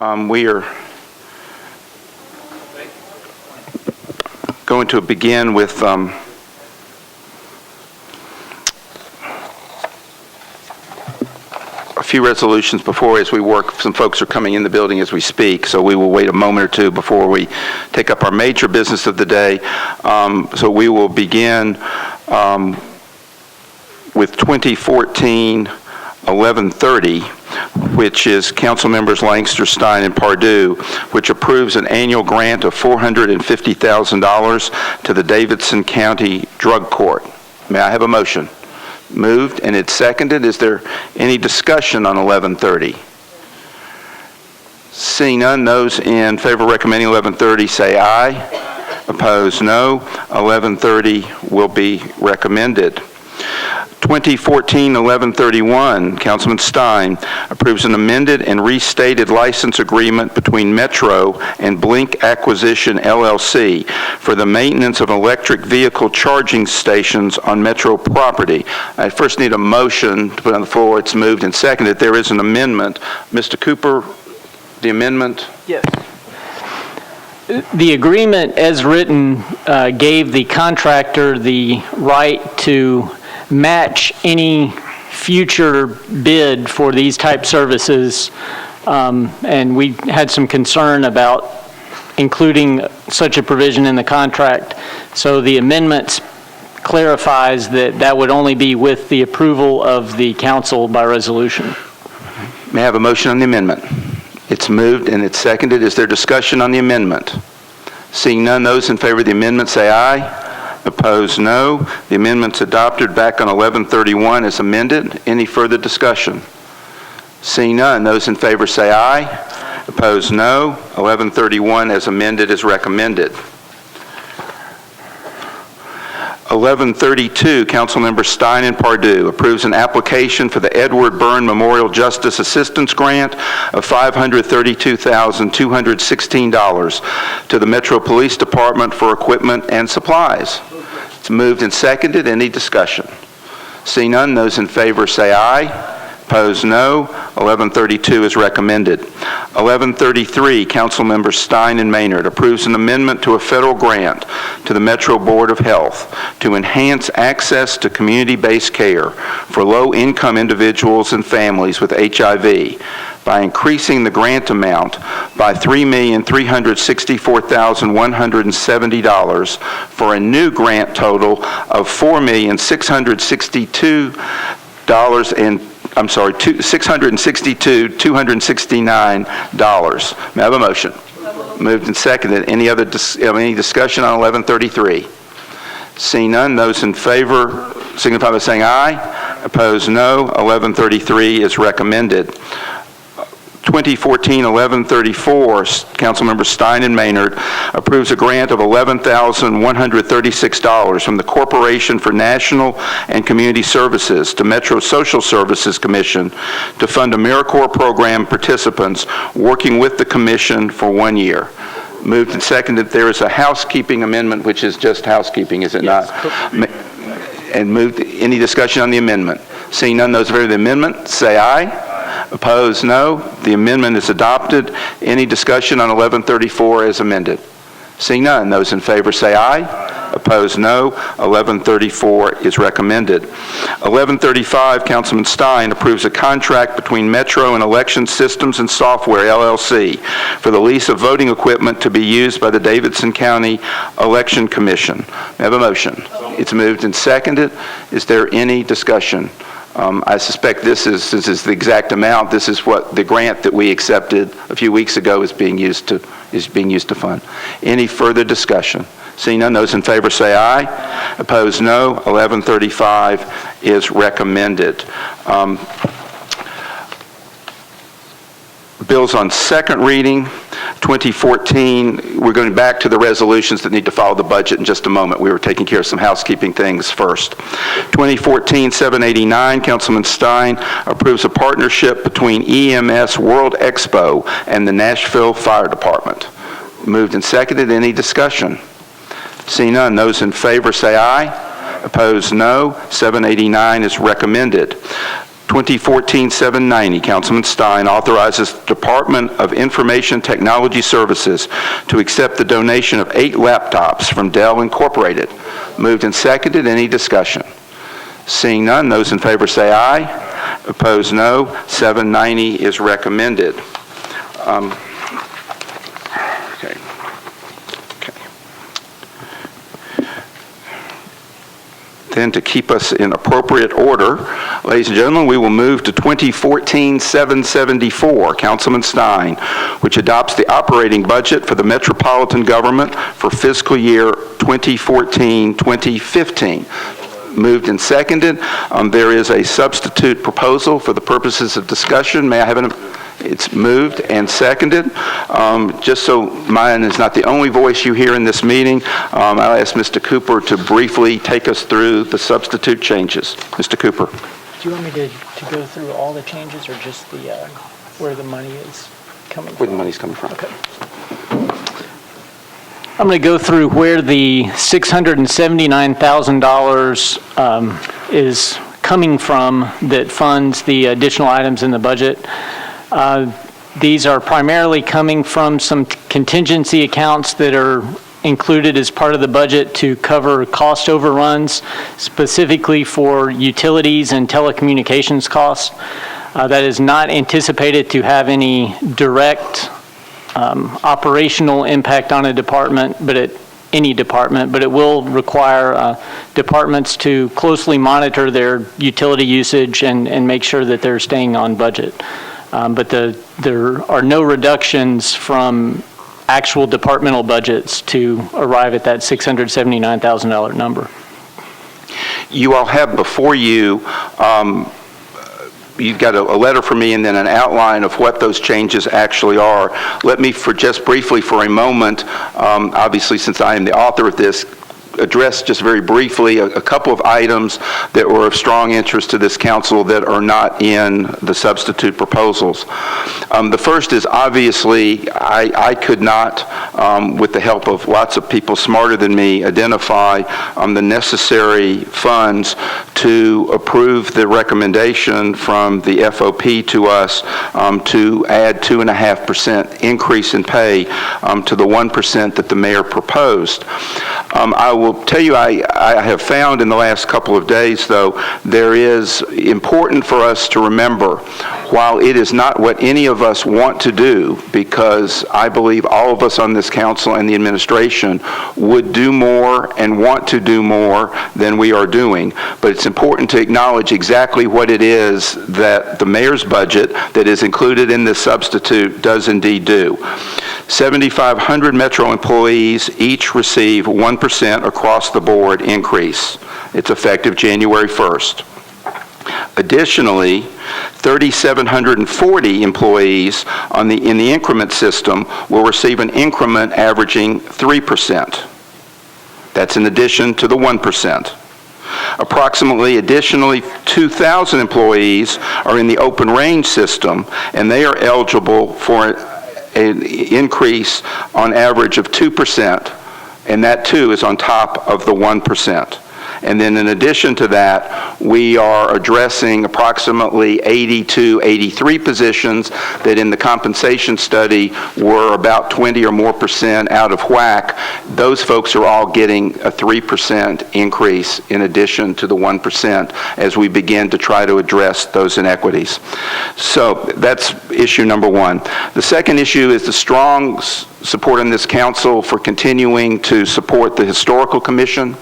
We are going to begin with a few resolutions before as we work. Some folks are coming in the building as we speak, so we will wait a moment or two before we take up our major business of the day. So we will begin with 2014-1130, which is Council Members Lancaster, Stein, and Pardue, which approves an annual grant of $450,000 to the Davidson County Drug Court. May I have a motion? Moved and it's seconded. Is there any discussion on 1130? Seeing none, those in favor of recommending 1130 say aye. Opposed, no. 1130 will be recommended. 2014-1131, Councilman Stein approves an amended and restated license agreement between Metro and Blink Acquisition, LLC for the maintenance of electric vehicle charging stations on Metro property. I first need a motion to put on the floor. It's moved and seconded. There is an amendment. Mr. Cooper, the amendment? Yes. The agreement as written gave the contractor the right to match any future bid for these type services, and we had some concern about including such a provision in the contract. So the amendment clarifies that that would only be with the approval of the council by resolution. May I have a motion on the amendment? It's moved and it's seconded. Is there discussion on the amendment? Seeing none, those in favor of the amendment say aye. Opposed, no. The amendment's adopted back on 1131 as amended. Any further discussion? Seeing none, those in favor say aye. Opposed, no. 1131 as amended is recommended. 1132, Councilmember Stein and Pardue approves an application for the Edward Byrne Memorial Justice Assistance Grant of $532,216 to the Metro Police Department for equipment and supplies. It's moved and seconded. Any discussion? Seeing none, those in favor say aye. Opposed, no. 1132 is recommended. 1133, Councilmembers Stein and Maynard approves an amendment to a federal grant to the Metro Board of Health to enhance access to community-based care for low-income individuals and families with HIV by increasing the grant amount by $3,364,170 for a new grant total of $662,269. May I have a motion? Moved and seconded. Any discussion on 1133? Seeing none, those in favor signify by saying aye. Opposed, no. 1133 is recommended. 2014-1134, Councilmember Stein and Maynard approves a grant of $11,136 from the Corporation for National and Community Services to Metro Social Services Commission to fund AmeriCorps program participants working with the Commission for 1 year. Moved and seconded. There is a housekeeping amendment, which is just housekeeping, is it not? And moved. Any discussion on the amendment? Seeing none, those in favor of the amendment, say aye. Opposed, no. The amendment is adopted. Any discussion on 1134 as amended? Seeing none, those in favor say aye. Opposed, no. 1134 is recommended. 1135, Councilman Stein approves a contract between Metro and Election Systems and Software, LLC, for the lease of voting equipment to be used by the Davidson County Election Commission. May I have a motion? It's moved and seconded. Is there any discussion? I suspect this is, since it's the exact amount, this is what the grant that we accepted a few weeks ago is being used to fund. Any further discussion? Seeing none, those in favor say aye. Opposed, no. 1135 is recommended. Bills on second reading. 2014, we're going back to the resolutions that need to follow the budget in just a moment. We were taking care of some housekeeping things first. 2014-789, Councilman Stein approves a partnership between EMS World Expo and the Nashville Fire Department. Moved and seconded. Any discussion? Seeing none, those in favor say aye. Opposed, no. 789 is recommended. 2014-790, Councilman Stein, authorizes the Department of Information Technology Services to accept the donation of 8 laptops from Dell Incorporated. Moved and seconded. Any discussion? Seeing none, those in favor say aye. Opposed, no. 790 is recommended. Okay. Then, to keep us in appropriate order, ladies and gentlemen, we will move to 2014-774, Councilman Stein, which adopts the operating budget for the metropolitan government for fiscal year 2014-2015. Moved and seconded. There is a substitute proposal for the purposes of discussion. May I have an... It's moved and seconded. Just so mine is not the only voice you hear in this meeting, I'll ask Mr. Cooper to briefly take us through the substitute changes. Mr. Cooper. Do you want me to go through all the changes or just the where the money is coming from? Where the money's coming from. Okay. I'm going to go through where the $679,000 is coming from that funds the additional items in the budget. These are primarily coming from some contingency accounts that are included as part of the budget to cover cost overruns, specifically for utilities and telecommunications costs. That is not anticipated to have any direct operational impact on a department, any department, but it will require departments to closely monitor their utility usage and make sure that they're staying on budget. But there are no reductions from actual departmental budgets to arrive at that $679,000 number. You all have before you, you've got a letter from me and then an outline of what those changes actually are. Let me, for just briefly for a moment, obviously since I am the author of this, address just very briefly a couple of items that were of strong interest to this council that are not in the substitute proposals. The first is obviously I could not, with the help of lots of people smarter than me, identify the necessary funds to approve the recommendation from the FOP to us to add 2.5% increase in pay to the 1% that the mayor proposed. I will tell you, I have found in the last couple of days, though, there is important for us to remember, while it is not what any of us want to do, because I believe all of us on this council and the administration would do more and want to do more than we are doing, but it's important to acknowledge exactly what it is that the mayor's budget that is included in this substitute does indeed do. 7,500 Metro employees each receive 1% across the board increase. It's effective January 1st. Additionally, 3,740 employees in the increment system will receive an increment averaging 3%. That's in addition to the 1%. Additionally, 2,000 employees are in the open range system, and they are eligible for an increase on average of 2%, and that too is on top of the 1%. And then in addition to that, we are addressing approximately 82, 83 positions that in the compensation study were about 20 or more % out of whack. Those folks are all getting a 3% increase in addition to the 1% as we begin to try to address those inequities. So that's issue number one. The second issue is the strong support in this council for continuing to support the Historical Commission.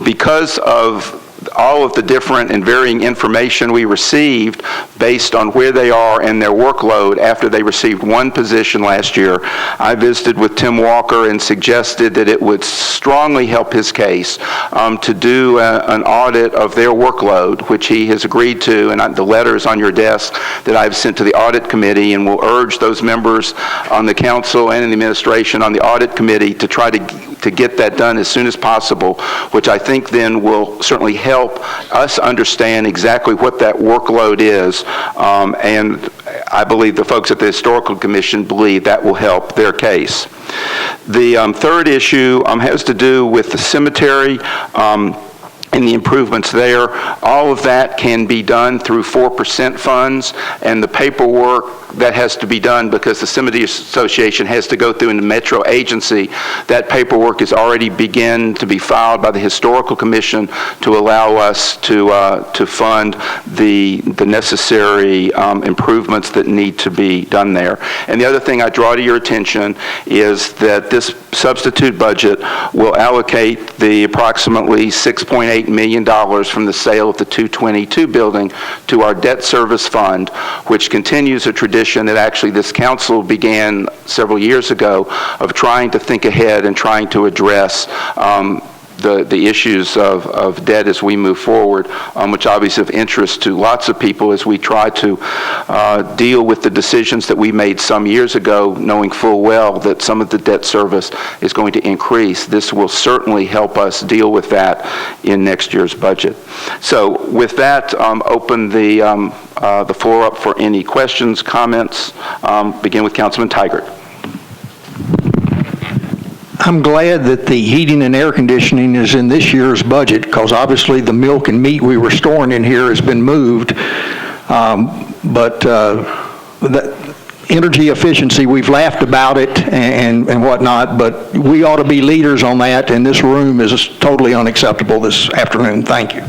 Because of all of the different and varying information we received based on where they are and their workload after they received one position last year, I visited with Tim Walker and suggested that it would strongly help his case to do an audit of their workload, which he has agreed to, and the letter is on your desk that I've sent to the audit committee, and will urge those members on the council and in the administration on the audit committee to try to get that done as soon as possible, which I think then will certainly help us understand exactly what that workload is, and I believe the folks at the Historical Commission believe that will help their case. The third issue has to do with the cemetery. and the improvements there. All of that can be done through 4% funds, and the paperwork that has to be done, because the Cemetery Association has to go through in the Metro agency, that paperwork is already begin to be filed by the Historical Commission to allow us to fund the necessary improvements that need to be done there. And the other thing I draw to your attention is that this substitute budget will allocate the approximately $6.8 million from the sale of the 222 building to our debt service fund, which continues a tradition that actually this council began several years ago of trying to think ahead and trying to address the issues of debt as we move forward, which obviously of interest to lots of people as we try to deal with the decisions that we made some years ago, knowing full well that some of the debt service is going to increase. This will certainly help us deal with that in next year's budget. So with that, open the floor up for any questions, comments. Begin with Councilman Tigert. I'm glad that the heating and air conditioning is in this year's budget, because obviously the milk and meat we were storing in here has been moved. But the energy efficiency, we've laughed about it and whatnot, but we ought to be leaders on that, and this room is totally unacceptable this afternoon. Thank you.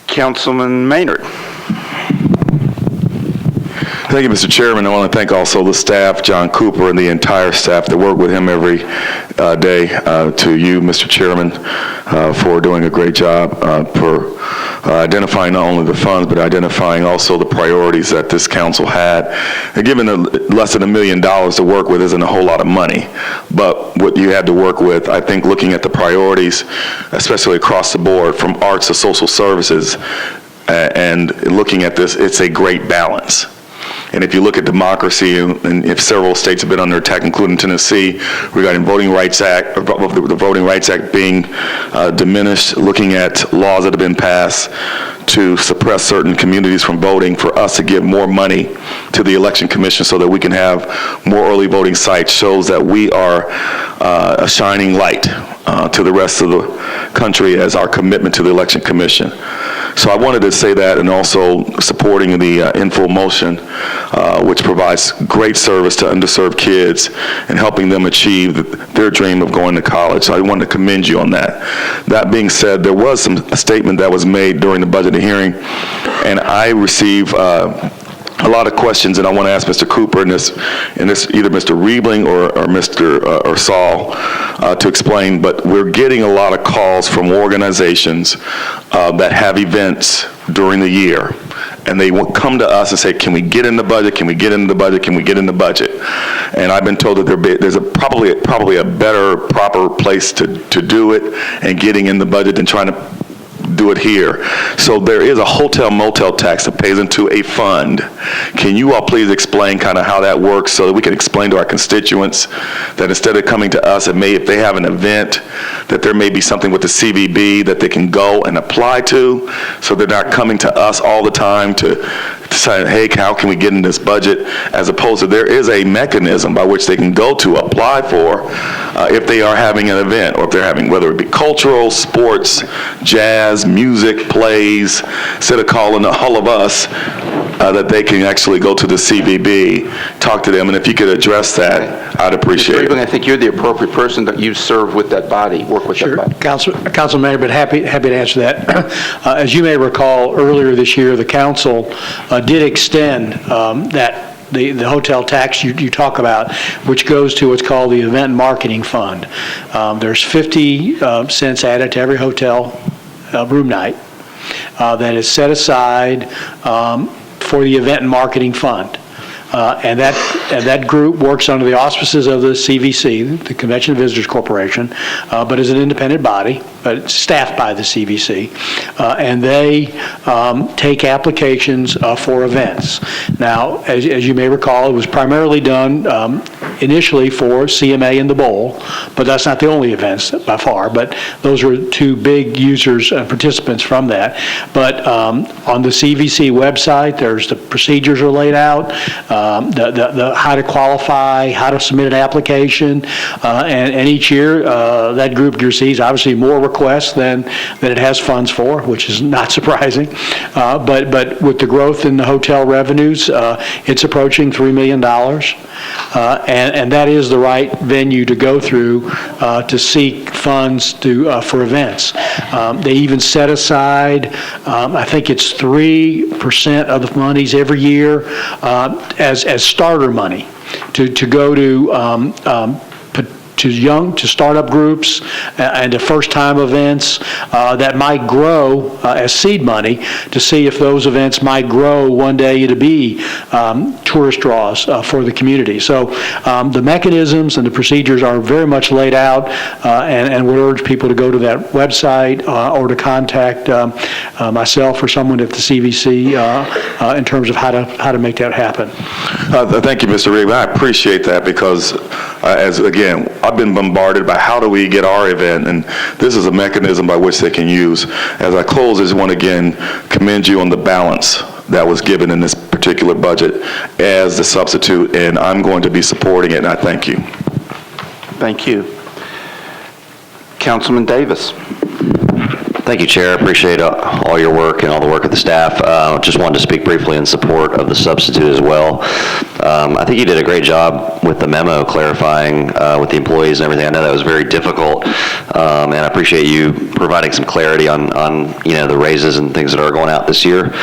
Councilman Maynard. Thank you, Mr. Chairman. I want to thank also the staff, John Cooper, and the entire staff that work with him every day. To you, Mr. Chairman, for doing a great job for identifying not only the funds, but identifying also the priorities that this council had. And given less than $1 million to work with isn't a whole lot of money, but what you had to work with, I think looking at the priorities, especially across the board, from arts to social services, and looking at this, it's a great balance. And if you look at democracy, and if several states have been under attack, including Tennessee, regarding Voting Rights Act, the Voting Rights Act being diminished, looking at laws that have been passed to suppress certain communities from voting, for us to give more money to the Election Commission so that we can have more early voting sites, shows that we are a shining light to the rest of the country as our commitment to the Election Commission. So I wanted to say that, and also supporting the In Full Motion, which provides great service to underserved kids and helping them achieve their dream of going to college. So I wanted to commend you on that. That being said, there was a statement that was made during the budget hearing, and I received a lot of questions, and I want to ask Mr. Cooper and this either Mr. Riebling or Mr. or Saul to explain. But we're getting a lot of calls from organizations that have events during the year, and they will come to us and say, "Can we get in the budget? Can we get in the budget? Can we get in the budget?" And I've been told that there's probably a better, proper place to do it and getting in the budget than trying to do it here. So there is a hotel motel tax that pays into a fund. Can you all please explain kind of how that works, so that we can explain to our constituents that instead of coming to us, if they have an event, that there may be something with the CVB that they can go and apply to, so they're not coming to us all the time to say, hey, how can we get in this budget, as opposed to there is a mechanism by which they can go to apply for if they are having an event, or if they're having, whether it be cultural, sports, jazz, music, plays, instead of calling all of us, that they can actually go to the CVB, talk to them, and if you could address that, I'd appreciate it. I think you're the appropriate person that you serve with that body, work with that body. Councilman, but happy to answer that. As you may recall, earlier this year, the council did extend the hotel tax you talk about, which goes to what's called the Event Marketing Fund. There's 50 cents added to every hotel room night that is set aside for the Event Marketing Fund. And that group works under the auspices of the CVC, the Convention and Visitors Corporation, but is an independent body, but it's staffed by the CVC. And they take applications for events. Now, as you may recall, it was primarily done initially for CMA and the Bowl, but that's not the only events by far, but those are two big users and participants from that. But on the CVC website, there's the procedures are laid out, the how to qualify, how to submit an application, and each year that group receives obviously more requests than it has funds for, which is not surprising. But with the growth in the hotel revenues, it's approaching $3 million. And that is the right venue to go through to seek funds for events. They even set aside, I think it's 3% of the monies every year as starter money to go to startup groups and to first-time events that might grow as seed money to see if those events might grow one day to be tourist draws for the community. So the mechanisms and the procedures are very much laid out, and would urge people to go to that website or to contact myself or someone at the CVC in terms of how to make that happen. Thank you, Mr. Rigby. I appreciate that because, again, I've been bombarded by how do we get our event, and this is a mechanism by which they can use. As I close, I just want to again commend you on the balance that was given in this particular budget as the substitute, and I'm going to be supporting it, and I thank you. Thank you. Councilman Davis. Thank you, Chair. I appreciate all your work and all the work of the staff. Just wanted to speak briefly in support of the substitute as well. I think you did a great job with the memo clarifying with the employees and everything. I know that was very difficult, and I appreciate you providing some clarity on the raises and things that are going out this year.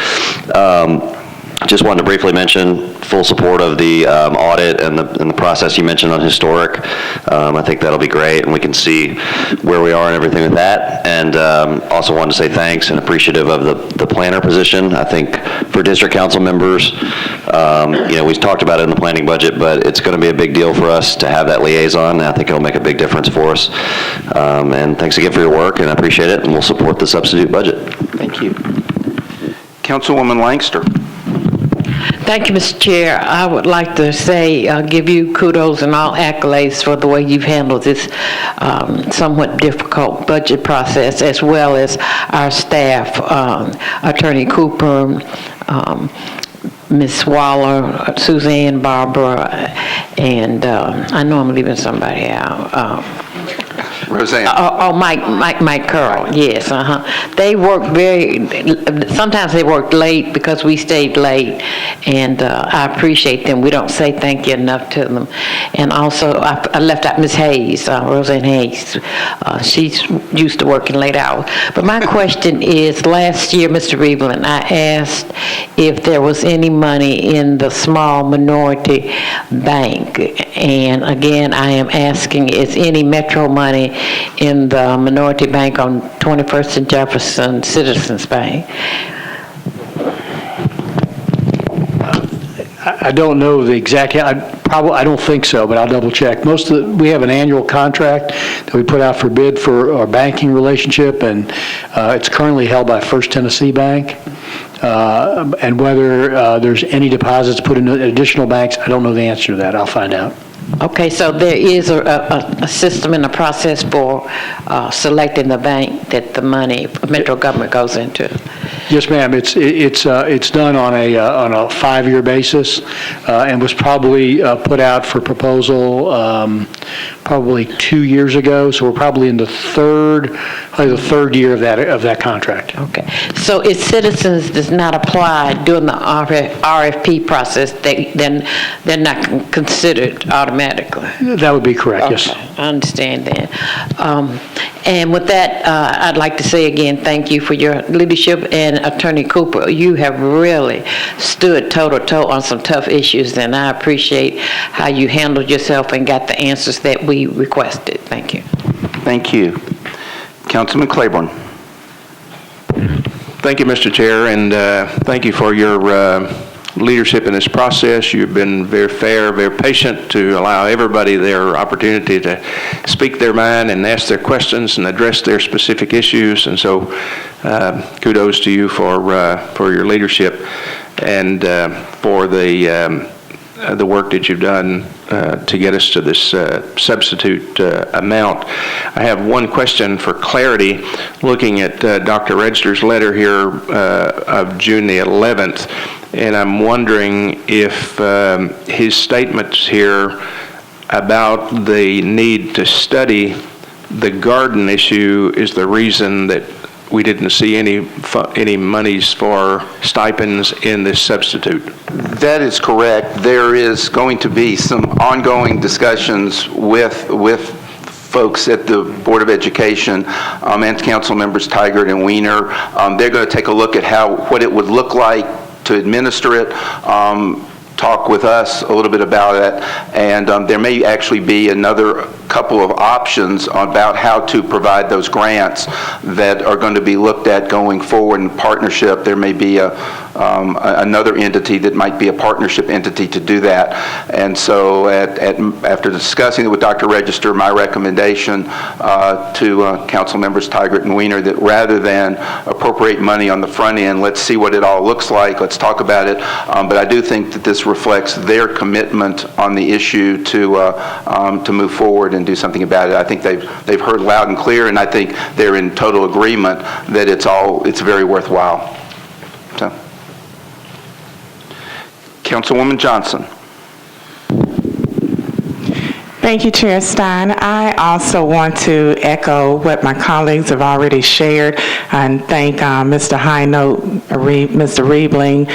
Just wanted to briefly mention full support of the audit and the process you mentioned on historic. I think that'll be great, and we can see where we are and everything with that. And also wanted to say thanks and appreciative of the planner position. I think for district council members, we've talked about it in the planning budget, but it's going to be a big deal for us to have that liaison. And I think it'll make a big difference for us. And thanks again for your work, and I appreciate it, and we'll support the substitute budget. Thank you. Councilwoman Langster. Thank you, Mr. Chair. I would like to say, give you kudos and all accolades for the way you've handled this somewhat difficult budget process, as well as our staff, Attorney Cooper, Ms. Waller, Suzanne, Barbara, and I know I'm leaving somebody out. Roseanne. Mike Curl, yes, They worked sometimes they worked late because we stayed late, and I appreciate them. We don't say thank you enough to them. And also, I left out Ms. Hayes, Roseanne Hayes. She's used to working late hours. But my question is, last year, Mr. Reveland, I asked if there was any money in the small minority bank. And again, I am asking, is any Metro money in the minority bank on 21st and Jefferson Citizens Bank? I don't know the exact, I don't think so, but I'll double check. We have an annual contract that we put out for bid for our banking relationship, and it's currently held by First Tennessee Bank. And whether there's any deposits put in additional banks, I don't know the answer to that. I'll find out. Okay, so there is a system and a process for selecting the bank that the money, Metro government goes into. Yes, ma'am. It's done on a 5-year basis, and was probably put out for proposal probably 2 years ago. So we're probably in the third year of that contract. Okay, so if Citizens does not apply during the RFP process, then they're not considered automatically. That would be correct. Yes. I understand that. And with that, I'd like to say again, thank you for your leadership, and Attorney Cooper, you have really stood toe-to-toe on some tough issues, and I appreciate how you handled yourself and got the answers that we requested. Thank you. Thank you. Councilman Claiborne. Thank you, Mr. Chair, and thank you for your leadership in this process. You've been very fair, very patient to allow everybody their opportunity to speak their mind and ask their questions and address their specific issues. And so kudos to you for your leadership and for the the work that you've done to get us to this substitute amount. I have one question for clarity. Looking at Dr. Register's letter here of June the 11th, and I'm wondering if his statements here about the need to study the garden issue is the reason that we didn't see any monies for stipends in this substitute. That is correct. There is going to be some ongoing discussions with folks at the Board of Education and council members Tigert and Weiner. They're going to take a look at what it would look like to administer it, talk with us a little bit about it, and there may actually be another couple of options about how to provide those grants that are going to be looked at going forward in partnership. There may be another entity that might be a partnership entity to do that. And so after discussing it with Dr. Register, my recommendation to council members Tigert and Weiner that rather than appropriate money on the front end, let's see what it all looks like, let's talk about it. But I do think that this reflects their commitment on the issue to move forward and do something about it. I think they've heard loud and clear, and I think they're in total agreement that it's very worthwhile. So, Councilwoman Johnson. Thank you, Chair Stein. I also want to echo what my colleagues have already shared and thank Mr. Mr. Riebling,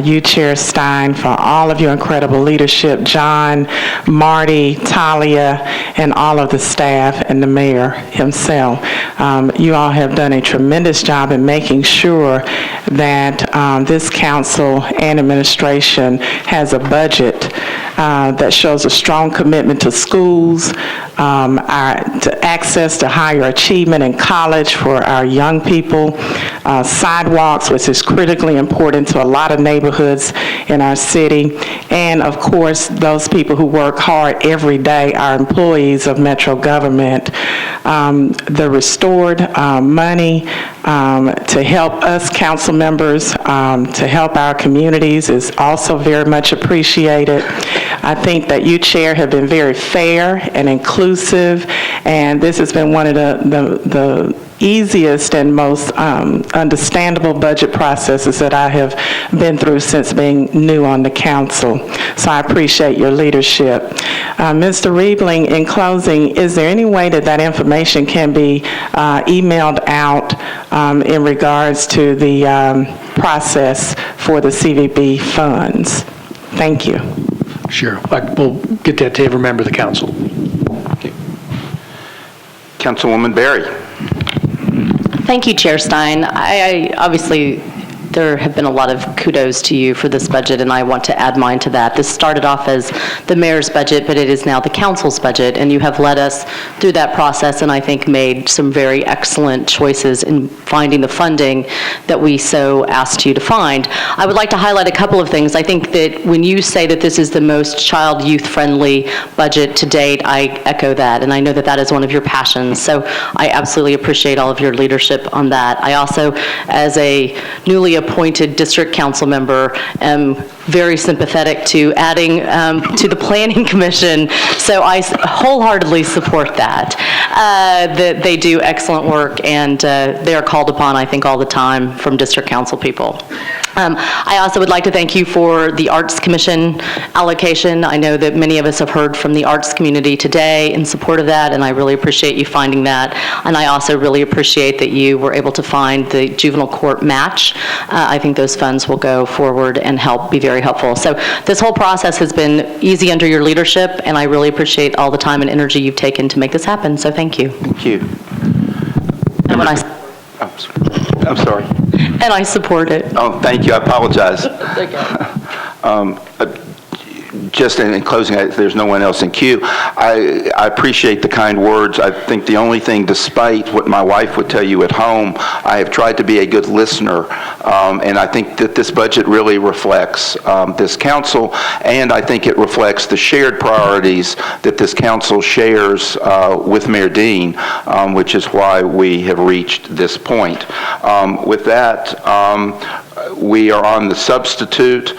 you, Chair Stein, for all of your incredible leadership, John, Marty, Talia, and all of the staff, and the mayor himself. You all have done a tremendous job in making sure that this council and administration has a budget that shows a strong commitment to schools, to access to higher achievement in college for our young people, sidewalks, which is critically important to a lot of neighborhoods in our city, and of course, those people who work hard every day, our employees of Metro government. The restored money to help us council members, to help our communities is also very much appreciated. I think that you, Chair, have been very fair and inclusive, and this has been one of the easiest and most understandable budget processes that I have been through since being new on the council. So I appreciate your leadership. Mr. Riebling, in closing, is there any way that information can be emailed out in regards to the process for the CVB funds? Thank you. Sure. We'll get that to every member of the council. Okay. Councilwoman Berry. Thank you, Chair Stein. I obviously, there have been a lot of kudos to you for this budget, and I want to add mine to that. This started off as the mayor's budget, but it is now the council's budget, and you have led us through that process, and I think made some very excellent choices in finding the funding that we so asked you to find. I would like to highlight a couple of things. I think that when you say that this is the most child youth-friendly budget to date, I echo that, and I know that that is one of your passions, so I absolutely appreciate all of your leadership on that. I also, as a newly appointed district council member, am very sympathetic to adding to the Planning Commission, so I wholeheartedly support that. That they do excellent work, and they are called upon, I think, all the time from district council people. I also would like to thank you for the Arts Commission allocation. I know that many of us have heard from the arts community today in support of that, and I really appreciate you finding that. And I also really appreciate that you were able to find the juvenile court match. I think those funds will go forward and be very helpful. So this whole process has been easy under your leadership, and I really appreciate all the time and energy you've taken to make this happen. So thank you. Thank you. And when I'm sorry. And I support it. Oh, thank you. I apologize. Just in closing, there's no one else in queue. I appreciate the kind words. I think the only thing, despite what my wife would tell you at home, I have tried to be a good listener, and I think that this budget really reflects this council, and I think it reflects the shared priorities that this council shares with Mayor Dean, which is why we have reached this point. With that, We are on the substitute.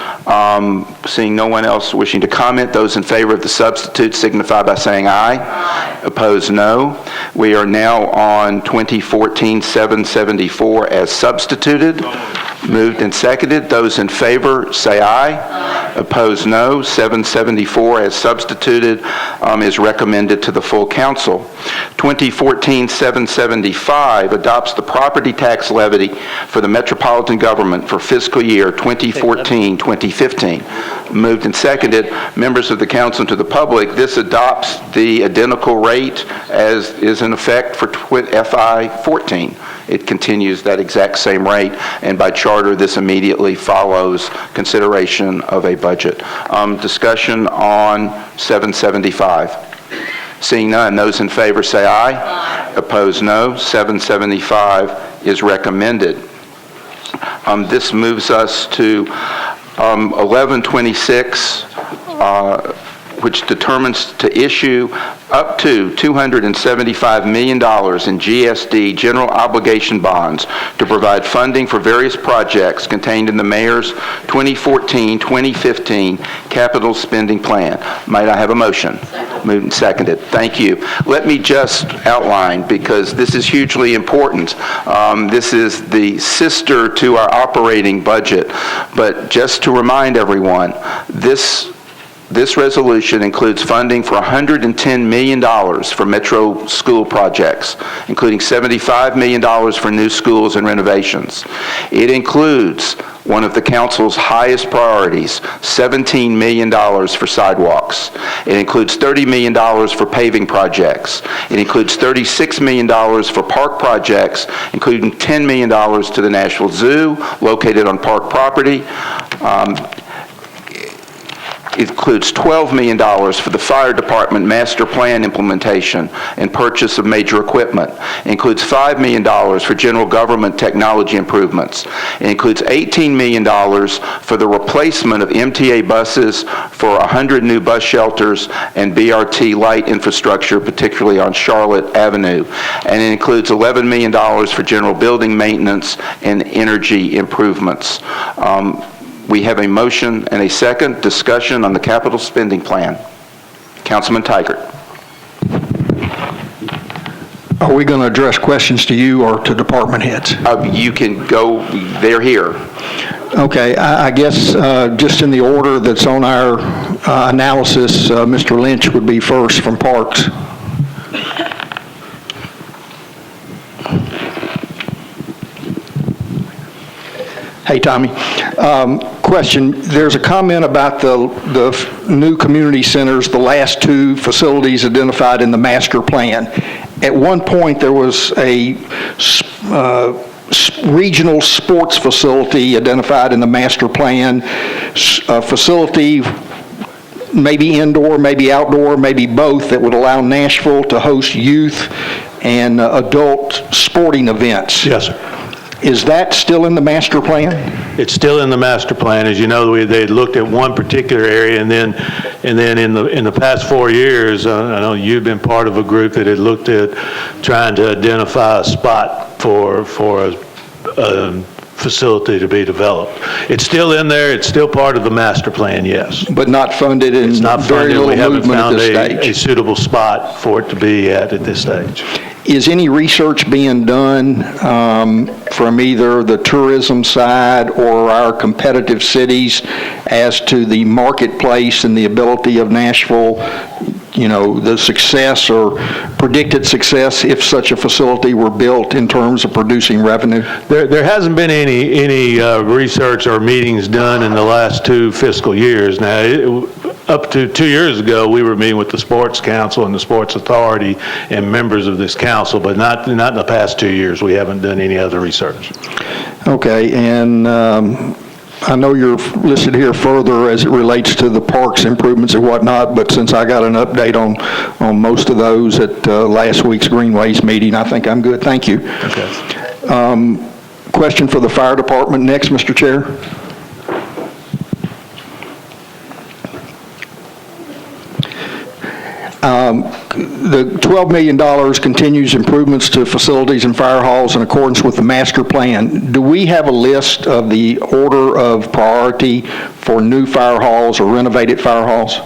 Seeing no one else wishing to comment, those in favor of the substitute signify by saying aye. Opposed, no. We are now on 2014-774 as substituted. Moved and seconded. Those in favor say aye. Opposed, no. 774 as substituted is recommended to the full council. 2014-775 adopts the property tax levy for the metropolitan government for fiscal year 2014-2015. Moved and seconded. Members of the council and to the public, this adopts the identical rate as is in effect for FY 14. It continues that exact same rate, and by charter, this immediately follows consideration of a budget. Discussion on 775. Seeing none, those in favor say aye. Aye. Opposed, no. 775 is recommended. This moves us to 1126, which determines to issue up to $275 million in GSD general obligation bonds to provide funding for various projects contained in the Mayor's 2014-2015 capital spending plan. Might I have a motion? Moved and seconded. Thank you. Let me just outline, because this is hugely important. This is the sister to our operating budget, but just to remind everyone, this resolution includes funding for $110 million for Metro school projects, including $75 million for new schools and renovations. It includes one of the council's highest priorities, $17 million for sidewalks. It includes $30 million for paving projects. It includes $36 million for park projects, including $10 million to the Nashville Zoo, located on park property. It includes $12 million for the fire department master plan implementation and purchase of major equipment. It includes $5 million for general government technology improvements. It includes $18 million for the replacement of MTA buses for 100 new bus shelters and BRT light infrastructure, particularly on Charlotte Avenue. And it includes $11 million for general building maintenance and energy improvements. We have a motion and a second. Discussion on the capital spending plan. Councilman Tygart. Are we going to address questions to you or to department heads? You can go, they're here. Okay, I guess just in the order that's on our analysis, Mr. Lynch would be first from Parks. Hey, Tommy. Question, there's a comment about the new community centers, the last two facilities identified in the master plan. At one point, there was a regional sports facility identified in the master plan, a facility maybe indoor, maybe outdoor, maybe both, that would allow Nashville to host youth and adult sporting events. Yes, sir. Is that still in the master plan? It's still in the master plan. As you know, they looked at one particular area, and then in the past 4 years, I know you've been part of a group that had looked at trying to identify a spot for a facility to be developed. It's still in there. It's still part of the master plan, yes. But not funded, and it's not very funded. little We haven't movement found at this stage. a suitable spot for it to be at this stage. Is any research being done from either the tourism side or our competitive cities as to the marketplace and the ability of Nashville, you know, the success or predicted success if such a facility were built in terms of producing revenue? There hasn't been any research or meetings done in the last 2 fiscal years. Now, up to 2 years ago, we were meeting with the Sports Council and the Sports Authority and members of this council, but not in the past 2 years. We haven't done any other research. Okay, and I know you're listed here further as it relates to the parks improvements and whatnot, but since I got an update on most of those at last week's Greenways meeting, I think I'm good. Thank you. Okay. Question for the fire department next, Mr. Chair. The $12 million continues improvements to facilities and fire halls in accordance with the master plan. Do we have a list of the order of priority for new fire halls or renovated fire halls?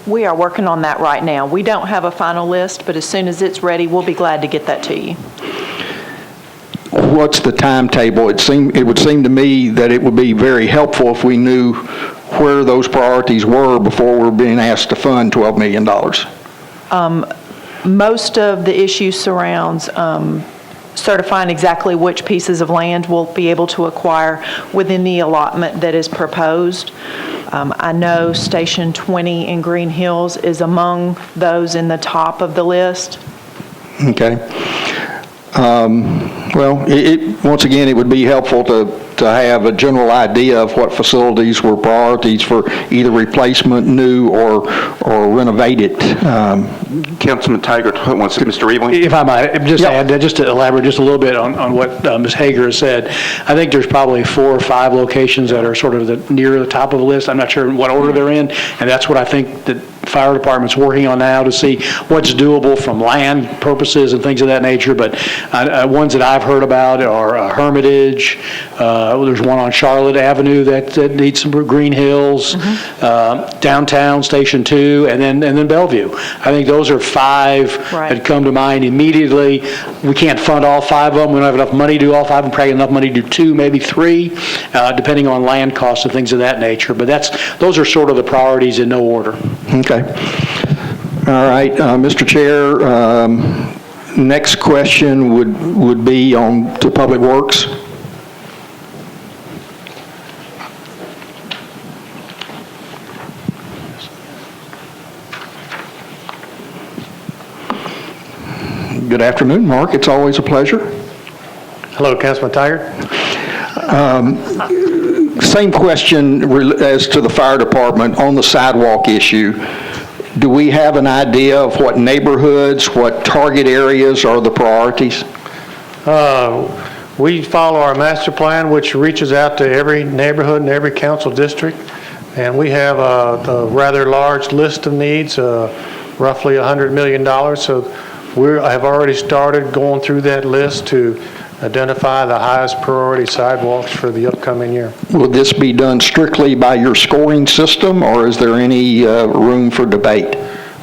We are working on that right now. We don't have a final list, but as soon as it's ready, we'll be glad to get that to you. What's the timetable? It would seem to me that it would be very helpful if we knew where those priorities were before we're being asked to fund $12 million. Most of the issue surrounds certifying exactly which pieces of land we'll be able to acquire within the allotment that is proposed. I know Station 20 in Green Hills is among those in the top of the list. Okay. Well, once again, it would be helpful to have a general idea of what facilities were priorities for either replacement, new, or renovated. Councilman Tiger wants to, Mr. Reebling? If I might, just add, just to elaborate just a little bit on what Ms. Hager has said, I think there's probably 4 or 5 locations that are sort of near the top of the list. I'm not sure in what order they're in, and that's what I think that fire department's working on now to see what's doable from land purposes and things of that nature. But ones that I've heard about are Hermitage. There's one on Charlotte Avenue that needs some Green Hills, downtown Station 2, and then Bellevue. I think those are 5 that come to mind immediately. We can't fund all 5 of them. We don't have enough money to do all 5 of them. Probably enough money to do 2, maybe 3, depending on land costs and things of that nature. But those are sort of the priorities in no order. Okay. All right, Mr. Chair, next question would be on to Public Works. Good afternoon, Mark. It's always a pleasure. Hello, Councilman Tiger. Same question as to the fire department on the sidewalk issue. Do we have an idea of what neighborhoods, what target areas are the priorities? We follow our master plan, which reaches out to every neighborhood and every council district. And we have a rather large list of needs, roughly $100 million. So I have already started going through that list to identify the highest priority sidewalks for the upcoming year. Will this be done strictly by your scoring system, or is there any room for debate?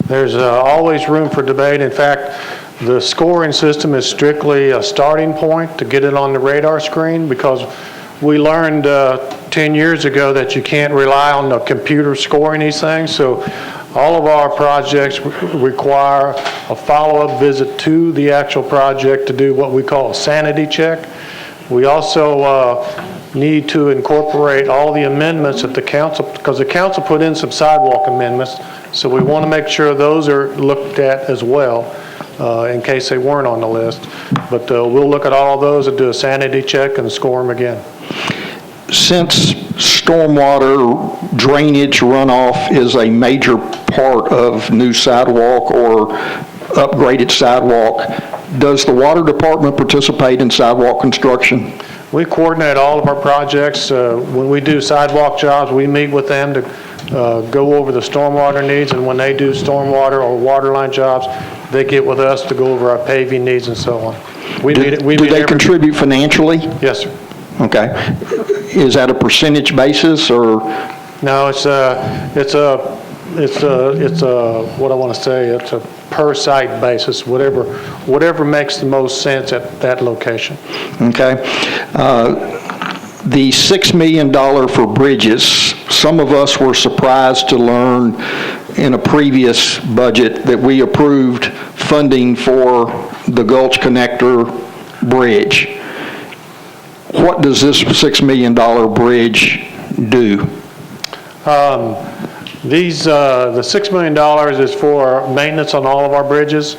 There's always room for debate. In fact, the scoring system is strictly a starting point to get it on the radar screen, because we learned 10 years ago that you can't rely on the computer scoring these things. So all of our projects require a follow-up visit to the actual project to do what we call a sanity check. We also need to incorporate all the amendments that the council, because the council put in some sidewalk amendments, so we want to make sure those are looked at as well in case they weren't on the list. But we'll look at all of those and do a sanity check and score them again. Since stormwater drainage runoff is a major part of new sidewalk or upgraded sidewalk, does the water department participate in sidewalk construction? We coordinate all of our projects. When we do sidewalk jobs, we meet with them to go over the stormwater needs, and when they do stormwater or water line jobs, they get with us to go over our paving needs and so on. Do they contribute financially? Yes, sir. Okay. Is that a percentage basis, or? No, it's what I want to say, it's a per site basis, whatever makes the most sense at that location. Okay. The $6 million for bridges, some of us were surprised to learn in a previous budget that we approved funding for the Gulch Connector Bridge. What does this $6 million bridge do? The $6 million is for maintenance on all of our bridges.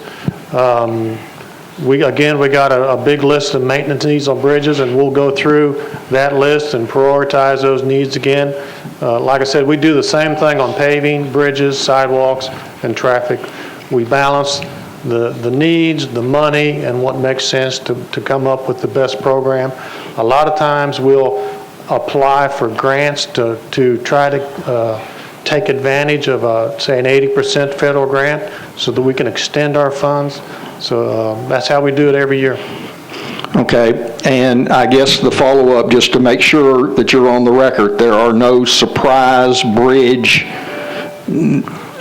We got a big list of maintenance needs on bridges, and we'll go through that list and prioritize those needs again. Like I said, we do the same thing on paving, bridges, sidewalks, and traffic. We balance the needs, the money, and what makes sense to come up with the best program. A lot of times we'll apply for grants to try to take advantage of, say, an 80% federal grant so that we can extend our funds. So that's how we do it every year. Okay, and I guess the follow-up, just to make sure that you're on the record, there are no surprise bridge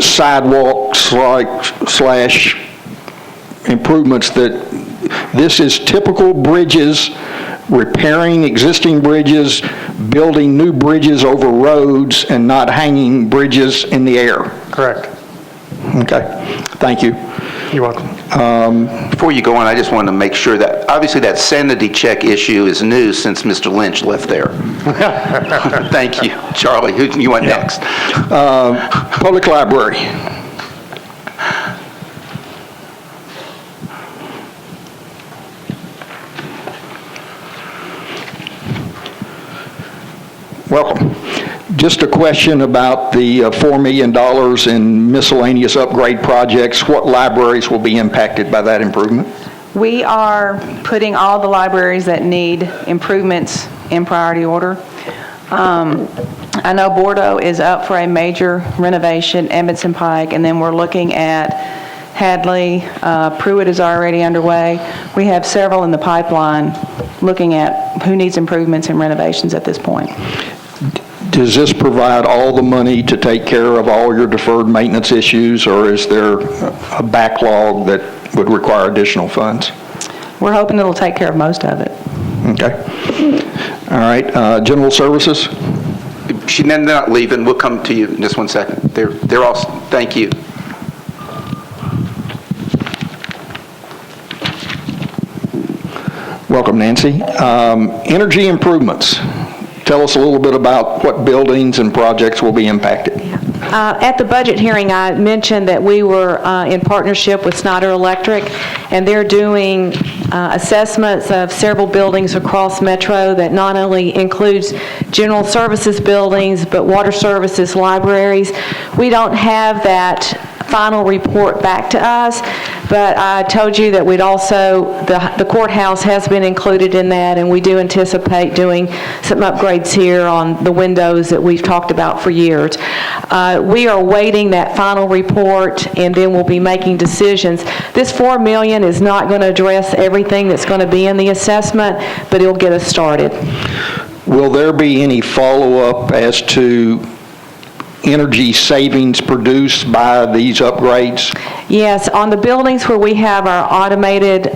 sidewalks slash improvements that, this is typical bridges, repairing existing bridges, building new bridges over roads, and not hanging bridges in the air. Correct. Okay, thank you. You're welcome. Before you go on, I just wanted to make sure that, obviously, that sanity check issue is new since Mr. Lynch left there. Thank you. Charlie, who you want next? Public Library. Welcome. Just a question about the $4 million in miscellaneous upgrade projects. What libraries will be impacted by that improvement? We are putting all the libraries that need improvements in priority order. I know Bordeaux is up for a major renovation, Edmondson Pike, and then we're looking at Hadley. Pruitt is already underway. We have several in the pipeline looking at who needs improvements and renovations at this point. Does this provide all the money to take care of all your deferred maintenance issues, or is there a backlog that would require additional funds? We're hoping it'll take care of most of it. Okay. All right. General Services? They're not leaving. We'll come to you in just 1 second. They're all, thank you. Welcome, Nancy. Energy improvements. Tell us a little bit about what buildings and projects will be impacted. At the budget hearing, I mentioned that we were in partnership with Snyder Electric, and they're doing assessments of several buildings across Metro that not only includes general services buildings, but water services, libraries. We don't have that final report back to us, but I told you that we'd also, the courthouse has been included in that, and we do anticipate doing some upgrades here on the windows that we've talked about for years. We are awaiting that final report, and then we'll be making decisions. This $4 million is not going to address everything that's going to be in the assessment, but it'll get us started. Will there be any follow-up as to energy savings produced by these upgrades? Yes, on the buildings where we have our automated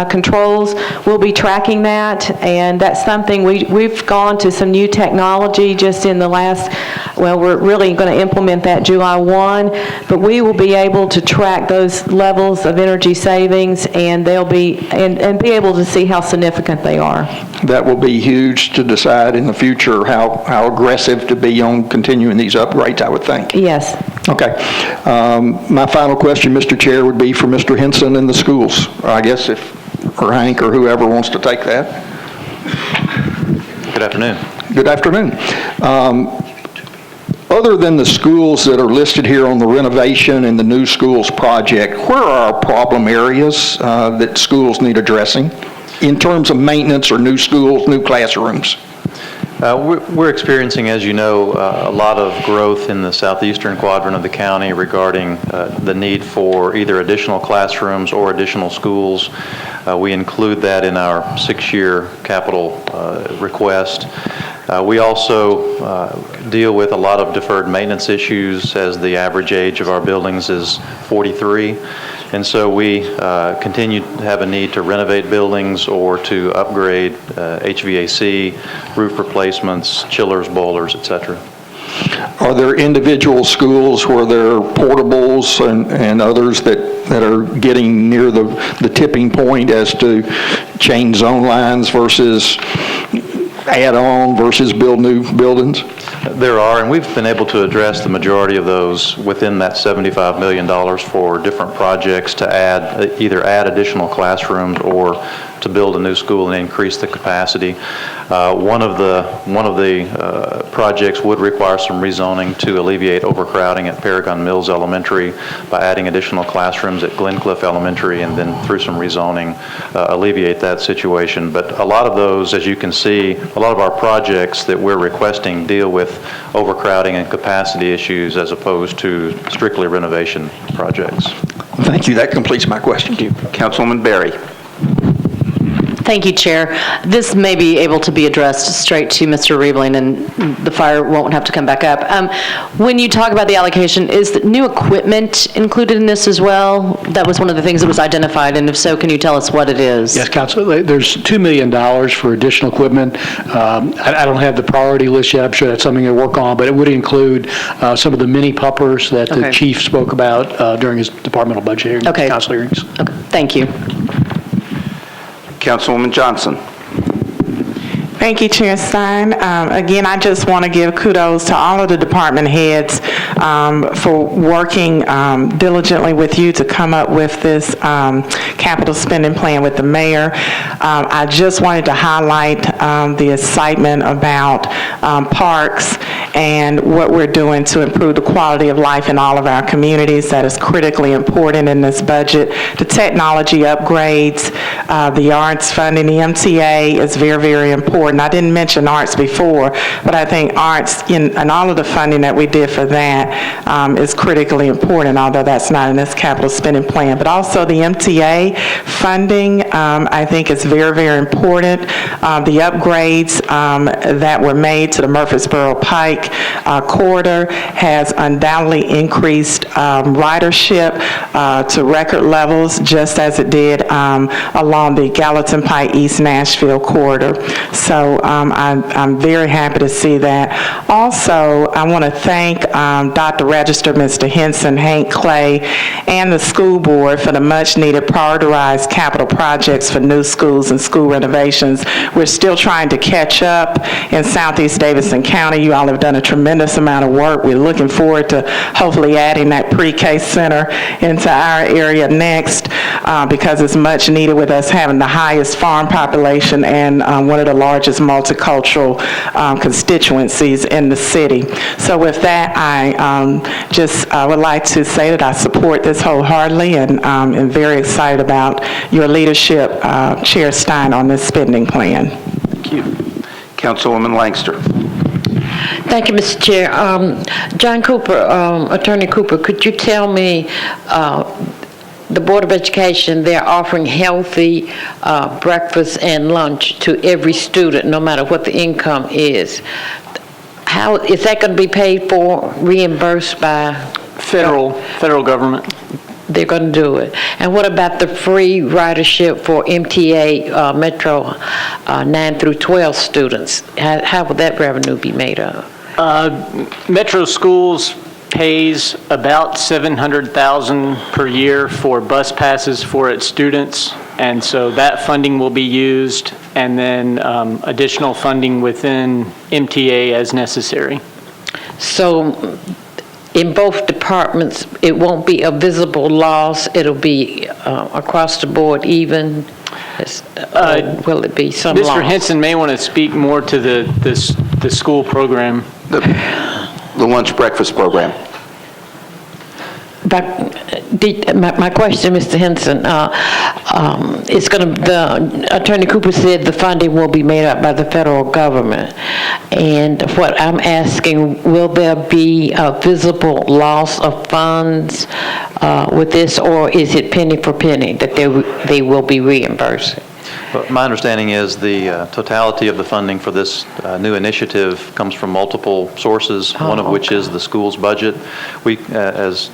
controls, we'll be tracking that, and that's something we've gone to some new technology just in the last, well, we're really going to implement that July 1, but we will be able to track those levels of energy savings, and they'll be, and be able to see how significant they are. That will be huge to decide in the future how aggressive to be on continuing these upgrades, I would think. Yes. Okay. My final question, Mr. Chair, would be for Mr. Henson and the schools. I guess or Hank or whoever wants to take that. Good afternoon. Good afternoon. Other than the schools that are listed here on the renovation and the new schools project, where are our problem areas that schools need addressing in terms of maintenance or new schools, new classrooms? We're experiencing, as you know, a lot of growth in the southeastern quadrant of the county regarding the need for either additional classrooms or additional schools. We include that in our 6-year capital request. We also deal with a lot of deferred maintenance issues, as the average age of our buildings is 43. And so we continue to have a need to renovate buildings or to upgrade HVAC, roof replacements, chillers, boilers, etc. Are there individual schools where there are portables and others that are getting near the tipping point as to change zone lines versus add on versus build new buildings? There are, and we've been able to address the majority of those within that $75 million for different projects to either add additional classrooms or to build a new school and increase the capacity. One of the projects would require some rezoning to alleviate overcrowding at Paragon Mills Elementary by adding additional classrooms at Glencliff Elementary, and then through some rezoning alleviate that situation. But a lot of those, as you can see, a lot of our projects that we're requesting deal with overcrowding and capacity issues as opposed to strictly renovation projects. Thank you. That completes my question. Thank you. Councilwoman Berry. Thank you, Chair. This may be able to be addressed straight to Mr. Riebling, and the fire won't have to come back up. When you talk about the allocation, is the new equipment included in this as well? That was one of the things that was identified, and if so, can you tell us what it is? Yes, Council, there's $2 million for additional equipment. I don't have the priority list yet. I'm sure that's something to work on, but it would include some of the mini puppers that the chief spoke about during his departmental budget hearing, council hearings. Okay, thank you. Councilwoman Johnson. Thank you, Chair Stein. Again, I just want to give kudos to all of the department heads for working diligently with you to come up with this capital spending plan with the mayor. I just wanted to highlight the excitement about parks and what we're doing to improve the quality of life in all of our communities. That is critically important in this budget. The technology upgrades, the arts funding, the MTA is very, very important. I didn't mention arts before, but I think arts and all of the funding that we did for that is critically important, although that's not in this capital spending plan. But also the MTA funding, I think is very, very important. The upgrades that were made to the Murfreesboro Pike corridor has undoubtedly increased ridership to record levels, just as it did along the Gallatin Pike East Nashville corridor. So I'm very happy to see that. Also, I want to thank Dr. Register, Mr. Henson, Hank Clay, and the school board for the much-needed prioritized capital projects for new schools and school renovations. We're still trying to catch up in Southeast Davidson County. You all have done a tremendous amount of work. We're looking forward to hopefully adding that pre-K center into our area next because it's much needed with us having the highest farm population and one of the largest multicultural constituencies in the city. So with that, I just would like to say that I support this wholeheartedly and am very excited about your leadership, Chair Stein, on this spending plan. Thank you. Councilwoman Langster. Thank you, Mr. Chair. John Cooper, Attorney Cooper, could you tell me, the Board of Education, they're offering healthy breakfast and lunch to every student, no matter what the income is. How is that going to be paid for, reimbursed by? Federal government. They're going to do it. And what about the free ridership for MTA Metro 9 through 12 students? How would that revenue be made up? Metro Schools pays about $700,000 per year for bus passes for its students, and so that funding will be used, and then additional funding within MTA as necessary. So in both departments, it won't be a visible loss, it'll be across the board even? Will it be some loss? Mr. Henson may want to speak more to the school program. The lunch breakfast program. But my question, Mr. Henson, it's going to, the Attorney Cooper said the funding will be made up by the federal government. And what I'm asking, will there be a visible loss of funds with this, or is it penny for penny that they will be reimbursed? But my understanding is the totality of the funding for this new initiative comes from multiple sources, one of which is the school's budget. We, as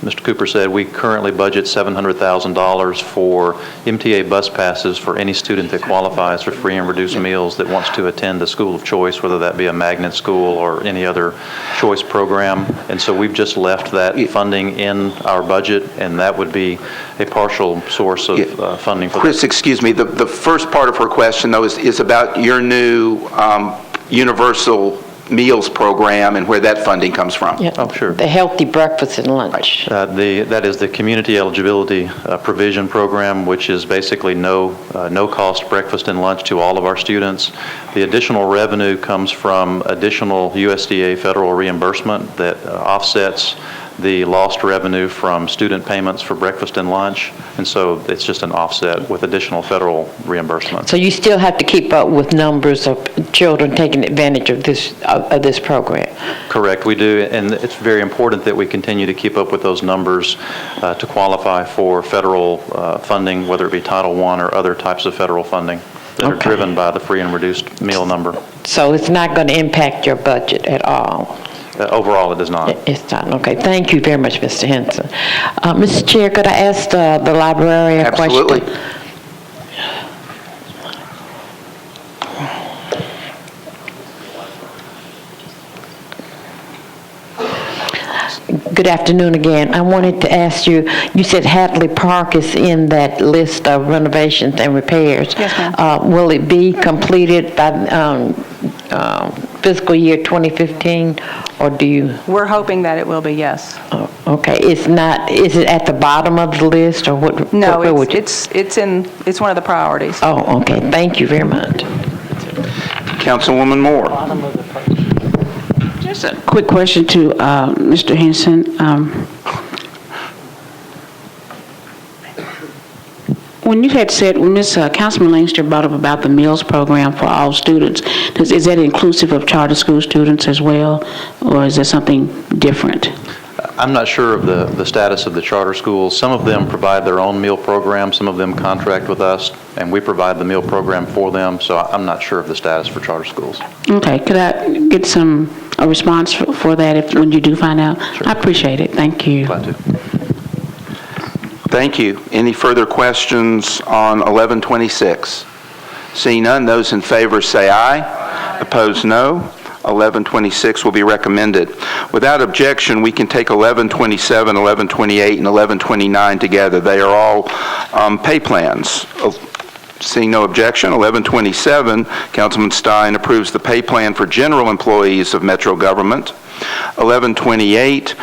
Mr. Cooper said, we currently budget $700,000 for MTA bus passes for any student that qualifies for free and reduced meals that wants to attend a school of choice, whether that be a magnet school or any other choice program. And so we've just left that funding in our budget, and that would be a partial source of funding for Chris, excuse me, the first part of her question, though, is about your new universal meals program and where that funding comes from. Yeah. Oh, sure. The healthy breakfast and lunch. That is the Community Eligibility Provision Program, which is basically no-cost breakfast and lunch to all of our students. The additional revenue comes from additional USDA federal reimbursement that offsets the lost revenue from student payments for breakfast and lunch, and so it's just an offset with additional federal reimbursement. So you still have to keep up with numbers of children taking advantage of this program? Correct, we do, and it's very important that we continue to keep up with those numbers to qualify for federal funding, whether it be Title I or other types of federal funding that are driven by the free and reduced meal number. So it's not going to impact your budget at all? Overall, it does not. It's not, okay. Thank you very much, Mr. Henson. Mr. Chair, could I ask the library a question? Absolutely. Good afternoon again. I wanted to ask you, you said Hadley Park is in that list of renovations and repairs. Yes, ma'am. Will it be completed by fiscal year 2015, or do you? We're hoping that it will be, yes. Oh, okay. It's not, is it at the bottom of the list, or what? No, where would you- it's one of the priorities. Oh, okay. Thank you very much. Councilwoman Moore. Just a quick question to Mr. Henson. When you had said, when Councilman Langster brought up about the meals program for all students, is that inclusive of charter school students as well, or is that something different? I'm not sure of the status of the charter schools. Some of them provide their own meal program, some of them contract with us, and we provide the meal program for them, so I'm not sure of the status for charter schools. Okay, could I get a response for that when you do find out? Sure. I appreciate it, thank you. Glad to. Thank you. Any further questions on 1126? Seeing none, those in favor say aye. Opposed, no. 1126 will be recommended. Without objection, we can take 1127, 1128, and 1129 together. They are all pay plans. Seeing no objection, 1127, Councilman Stein approves the pay plan for general employees of Metro government. 1128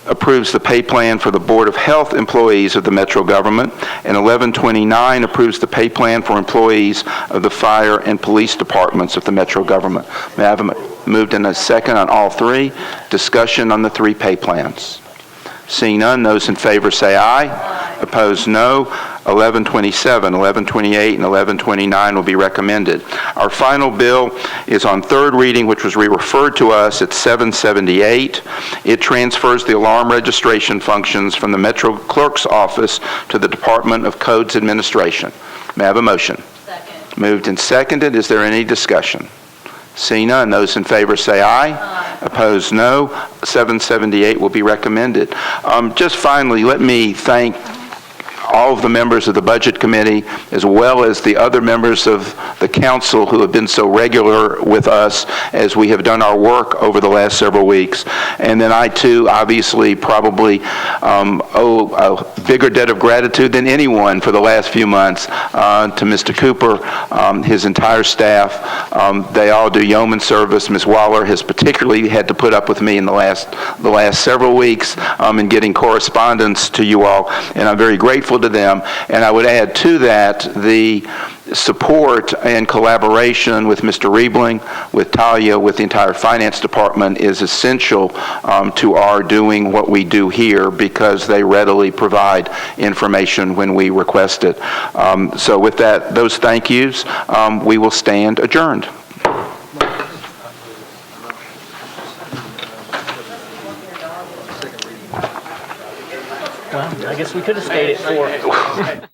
approves the pay plan for the Board of Health employees of the Metro government, and 1129 approves the pay plan for employees of the fire and police departments of the Metro government. May I have a moved in a second on all three? Discussion on the three pay plans. Seeing none, those in favor say aye. Opposed, no. 1127, 1128, and 1129 will be recommended. Our final bill is on third reading, which was referred to us at 778. It transfers the alarm registration functions from the Metro Clerk's office to the Department of Codes Administration. May I have a motion? Second. Moved and seconded. Is there any discussion? Seeing none, those in favor say aye. Aye. Opposed, no. 778 will be recommended. Just finally, let me thank all of the members of the Budget Committee, as well as the other members of the council who have been so regular with us as we have done our work over the last several weeks. And then I, too, obviously probably owe a bigger debt of gratitude than anyone for the last few months to Mr. Cooper, his entire staff. They all do yeoman service. Ms. Waller has particularly had to put up with me in the last several weeks in getting correspondence to you all, and I'm very grateful to them. And I would add to that the support and collaboration with Mr. Riebling, with Talia, with the entire finance department is essential to our doing what we do here, because they readily provide information when we request it. So with that, those thank yous, we will stand adjourned. Well, I guess we could have stayed at 4.